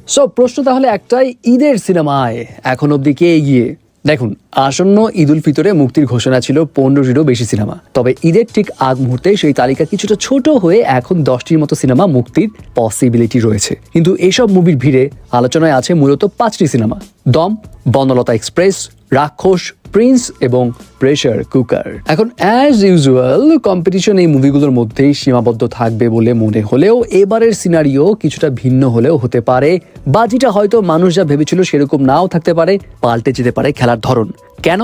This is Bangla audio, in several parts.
সো প্রশ্ন তাহলে একটাই, ঈদের সিনেমায় এখন অব্দি কে এগিয়ে? দেখুন, আসন্ন ঈদ উল ফিতরে মুক্তির ঘোষণা ছিল 15টিরও বেশি সিনেমা। তবে ঈদের ঠিক আগ মুহূর্তে সেই তালিকা কিছুটা ছোট হয়ে এখন 10টির মতো সিনেমা মুক্তির পসিবিলিটি রয়েছে। কিন্তু এসব মুভির ভিড়ে আলোচনায় আছে মূলত 5টি সিনেমা: দম, বনলতা এক্সপ্রেস, রাক্ষস, প্রিন্স এবং প্রেসার কুকার। এখন অ্যাজ ইউজুয়াল কম্পিটিশন এই মুভিগুলোর মধ্যেই সীমাবদ্ধ থাকবে বলে মনে হলেও এবারের সিনারিও কিছুটা ভিন্ন হলেও হতে পারে, বা যেটা হয়তো মানুষ যা ভেবেছিল সেরকম নাও থাকতে পারে, পাল্টে যেতে পারে খেলার ধরন। কেন?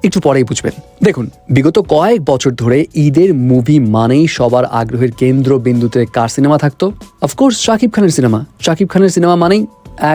একটু পরেই বুঝবেন। দেখুন, বিগত কয়েক বছর ধরে ঈদের মুভি মানেই সবার আগ্রহের কেন্দ্রবিন্দুতে কার সিনেমা থাকতো? অফকোর্স শাকিব খানের সিনেমা। শাকিব খানের সিনেমা মানেই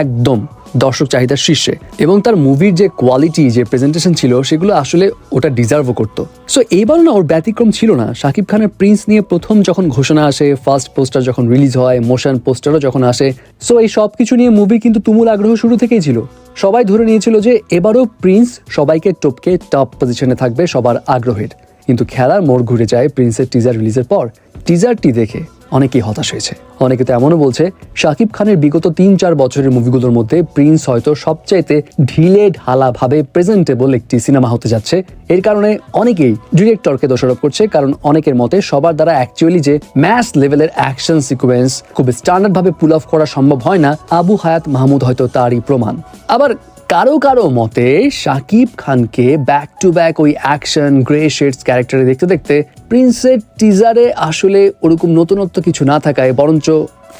একদম দর্শক চাহিদার শীর্ষে, এবং তার মুভির যে কোয়ালিটি, যে প্রেজেন্টেশন ছিল, সেগুলো আসলে ওটা ডিজার্ভও করতো। সো এইবার না ওর ব্যতিক্রম ছিল না। শাকিব খানের প্রিন্স নিয়ে প্রথম যখন ঘোষণা আসে, ফার্স্ট পোস্টার যখন রিলিজ হয়, মোশন পোস্টারও যখন আসে, সো এই সব কিছু নিয়ে মুভি কিন্তু তুমুল আগ্রহ শুরু থেকেই ছিল। সবাই ধরে নিয়েছিল যে এবারও প্রিন্স সবাইকে টপকে টপ পজিশনে থাকবে সবার আগ্রহের। কিন্তু খেলার মোড় ঘুরে যায় প্রিন্সের টিজার রিলিজের পর। টিজারটি দেখে অনেকেই হতাশ হয়েছে। অনেকে তো এমনও বলছে শাকিব খানের বিগত 3-4 বছরের মুভিগুলোর মধ্যে প্রিন্স হয়তো সবচাইতে ঢিলে ঢালা ভাবে প্রেজেন্টেবল একটি সিনেমা হতে যাচ্ছে। এর কারণে অনেকেই ডিরেক্টরকে দোষারোপ করছে, কারণ অনেকের মতে সবার দ্বারা অ্যাকচুয়ালি যে ম্যাস লেভেলের অ্যাকশন সিকোয়েন্স খুব স্ট্যান্ডার্ড ভাবে পুল অফ করা সম্ভব হয় না, আবু হায়াত মাহমুদ হয়তো তারই প্রমাণ। আবার কারো কারো মতে শাকিব খানকে ব্যাক টু ব্যাক ওই অ্যাকশন গ্রে শেডস ক্যারেক্টারে দেখতে দেখতে প্রিন্সের টিজারে আসলে ওরকম নতুনত্ব কিছু না থাকায়, বরঞ্চ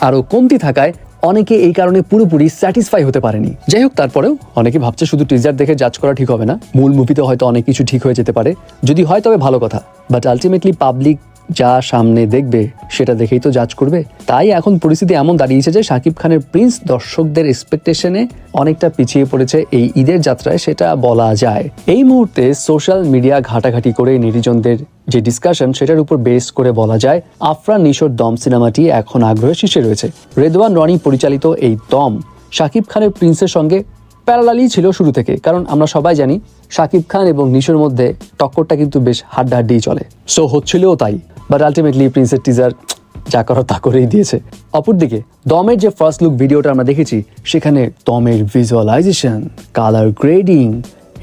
আরো কমতি থাকায় অনেকে এই কারণে পুরোপুরি স্যাটিসফাই হতে পারেনি। যাই হোক, তারপরেও অনেকে ভাবছে শুধু টিজার দেখে জাজ করা ঠিক হবে না, মূল মুভিতে হয়তো অনেক কিছু ঠিক হয়ে যেতে পারে। যদি হয় তবে ভালো কথা, বাট আলটিমেটলি পাবলিক যা সামনে দেখবে সেটা দেখেই তো জাজ করবে। তাই এখন পরিস্থিতি এমন দাঁড়িয়েছে যে শাকিব খানের প্রিন্স দর্শকদের এক্সপেকটেশনে অনেকটা পিছিয়ে পড়েছে এই ঈদের যাত্রায়, সেটা বলা যায়। এই মুহূর্তে সোশ্যাল মিডিয়া ঘাটাঘাটি করে নেটিজনদের যে ডিসকাশন, সেটার উপর বেস করে বলা যায় আফরান নিশোর দম সিনেমাটি এখন আগ্রহের শীর্ষে রয়েছে। রেদওয়ান রনি পরিচালিত এই দম শাকিব খানের প্রিন্সের সঙ্গে প্যারালালি ছিল শুরু থেকে, কারণ আমরা সবাই জানি শাকিব খান এবং নিশোর মধ্যে টক্করটা কিন্তু বেশ হাড্ডাহাড্ডিই চলে। সো হচ্ছিলও তাই, বাট আলটিমেটলি প্রিন্সের টিজার যা করার তা করেই দিয়েছে। অপরদিকে দমের যে ফার্স্ট লুক ভিডিওটা আমরা দেখেছি, সেখানে দমের ভিজুয়ালাইজেশন, কালার গ্রেডিং,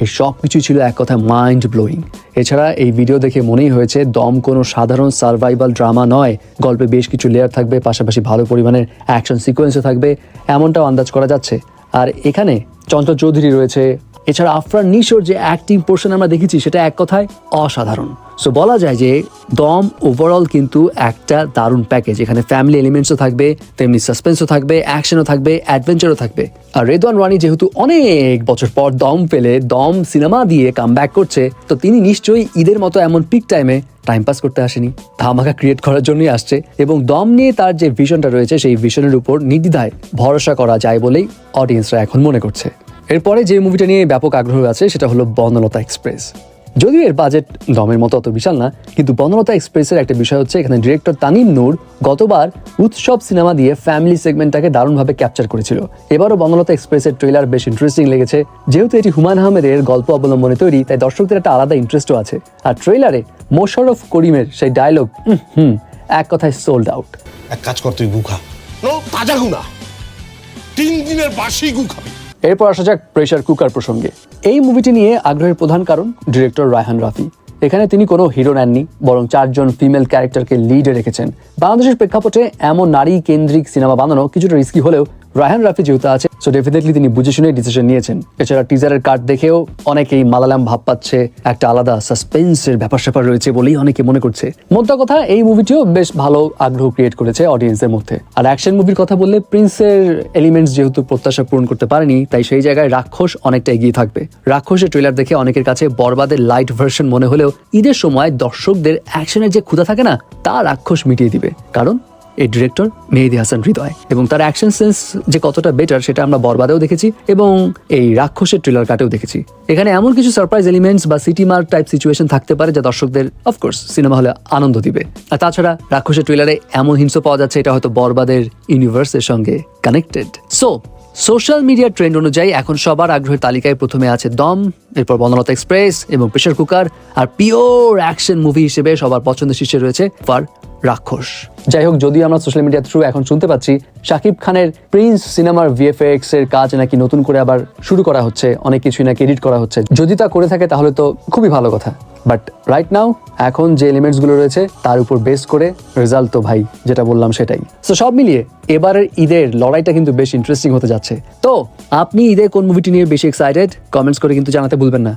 এই সব কিছুই ছিল এক কথা মাইন্ড ব্লোয়িং। এছাড়া এই ভিডিও দেখে মনেই হয়েছে দম কোনো সাধারণ সার্ভাইভাল ড্রামা নয়। গল্পে বেশ কিছু লেয়ার থাকবে, পাশাপাশি ভালো পরিমাণের অ্যাকশন সিকোয়েন্সও থাকবে, এমনটাও আন্দাজ করা যাচ্ছে। আর এখানে চঞ্চল চৌধুরী রয়েছে। এছাড়া আফরান নিশোর যে অ্যাক্টিং পোর্শন আমরা দেখেছি, সেটা এক কথায় অসাধারণ। সো বলা যায় যে দম ওভারঅল কিন্তু একটা দারুণ প্যাকেজ। এখানে ফ্যামিলি এলিমেন্টসও থাকবে, তেমনি সাসপেন্সও থাকবে, অ্যাকশনও থাকবে, অ্যাডভেঞ্চারও থাকবে। আর রেদওয়ান রানি যেহেতু অনেক বছর পর দম পেলে দম সিনেমা দিয়ে কামব্যাক করছে, তো তিনি নিশ্চয়ই ঈদের মতো এমন পিক টাইমে টাইম পাস করতে আসেনি, ধামাকা ক্রিয়েট করার জন্যই আসছে। এবং দম নিয়ে তার যে ভিশনটা রয়েছে, সেই ভিশনের উপর নির্দ্বিধায় ভরসা করা যায় বলেই অডিয়েন্সরা এখন মনে করছে। এরপরে যে মুভিটা নিয়ে ব্যাপক আগ্রহ আছে সেটা হলো বনলতা এক্সপ্রেস। যদিও এর বাজেট দমের মতো অত বিশাল না, কিন্তু বনলতা এক্সপ্রেসের একটা বিষয় হচ্ছে এখানে ডিরেক্টর তানিম নূর গতবার উৎসব সিনেমা দিয়ে ফ্যামিলি সেগমেন্টটাকে দারুণভাবে ক্যাপচার করেছিল। এবারও বনলতা এক্সপ্রেসের ট্রেলার বেশ ইন্টারেস্টিং লেগেছে। যেহেতু এটি হুমায়ুন আহমেদের গল্প অবলম্বনে তৈরি, তাই দর্শকদের একটা আলাদা ইন্টারেস্টও আছে। আর ট্রেলারে মোশাররফ করিমের সেই ডায়লগ এক কথায় সোল্ড আউট। এক কাজ কর, তুই গু খা। নো, তাজা গু না, 3 দিনের বাসি গু খাবি। এরপর আসা যাক প্রেসার কুকার প্রসঙ্গে। এই মুভিটি নিয়ে আগ্রহের প্রধান কারণ ডিরেক্টর রায়হান রাফি। এখানে তিনি কোনো হিরো নেননি, বরং 4 জন ফিমেল ক্যারেক্টারকে লিডে রেখেছেন। বাংলাদেশের প্রেক্ষাপটে এমন নারী কেন্দ্রিক সিনেমা বানানো কিছুটা রিস্কি হলেও রায়হান রাফি যেহেতু আছে, সো ডেফিনেটলি তিনি বুঝে শুনে ডিসিশন নিয়েছেন। এছাড়া টিজারের কার্ড দেখেও অনেকেই মালায়ালাম ভাব পাচ্ছে, একটা আলাদা সাসপেন্সের ব্যাপার স্যাপার রয়েছে বলেই অনেকে মনে করছে। মোদ্দা কথা, এই মুভিটিও বেশ ভালো আগ্রহ ক্রিয়েট করেছে অডিয়েন্সের মধ্যে। আর অ্যাকশন মুভির কথা বললে প্রিন্সের এলিমেন্টস যেহেতু প্রত্যাশা পূরণ করতে পারেনি, তাই সেই জায়গায় রাক্ষস অনেকটা এগিয়ে থাকবে। রাক্ষসের ট্রেলার দেখে অনেকের কাছে বরবাদের লাইট ভার্সন মনে হলেও ঈদের সময় দর্শকদের অ্যাকশনের যে ক্ষুধা থাকে না, তা রাক্ষস মিটিয়ে দিবে। কারণ এই ডিরেক্টর মেহেদী হাসান হৃদয়, এবং তার অ্যাকশন সেন্স যে কতটা বেটার সেটা আমরা বরবাদেও দেখেছি এবং এই রাক্ষসের ট্রেলার কাটেও দেখেছি। এখানে এমন কিছু সারপ্রাইজ এলিমেন্টস বা সিটি মার্ক টাইপ সিচুয়েশন থাকতে পারে যা দর্শকদের অফকোর্স সিনেমা হলে আনন্দ দিবে। আর তাছাড়া রাক্ষসের ট্রেলারে এমন হিংস পাওয়া যাচ্ছে, এটা হয়তো বরবাদের ইউনিভার্সের সঙ্গে কানেক্টেড। সোশ্যাল মিডিয়া ট্রেন্ড অনুযায়ী এখন সবার আগ্রহের তালিকায় প্রথমে আছে দম, এরপর বনলতা এক্সপ্রেস এবং প্রেসার কুকার। আর পিওর অ্যাকশন মুভি হিসেবে সবার পছন্দের শীর্ষে রয়েছে রাক্ষস। যাই হোক, যদিও আমরা সোশ্যাল মিডিয়া থ্রু এখন শুনতে পাচ্ছি শাকিব খানের প্রিন্স সিনেমার ভিএফএক্স এর কাজ নাকি নতুন করে আবার শুরু করা হচ্ছে, অনেক কিছুই নাকি এডিট করা হচ্ছে। যদি তা করে থাকে তাহলে তো খুবই ভালো কথা, বাট রাইট নাও এখন যে এলিমেন্টস গুলো রয়েছে তার উপর বেস করে রেজাল্ট তো ভাই যেটা বললাম সেটাই। সো সব মিলিয়ে এবারের ঈদের লড়াইটা কিন্তু বেশ ইন্টারেস্টিং হতে যাচ্ছে। তো আপনি ঈদে কোন মুভিটি নিয়ে বেশি এক্সাইটেড, কমেন্টস করে কিন্তু জানাতে ভুলবেন না।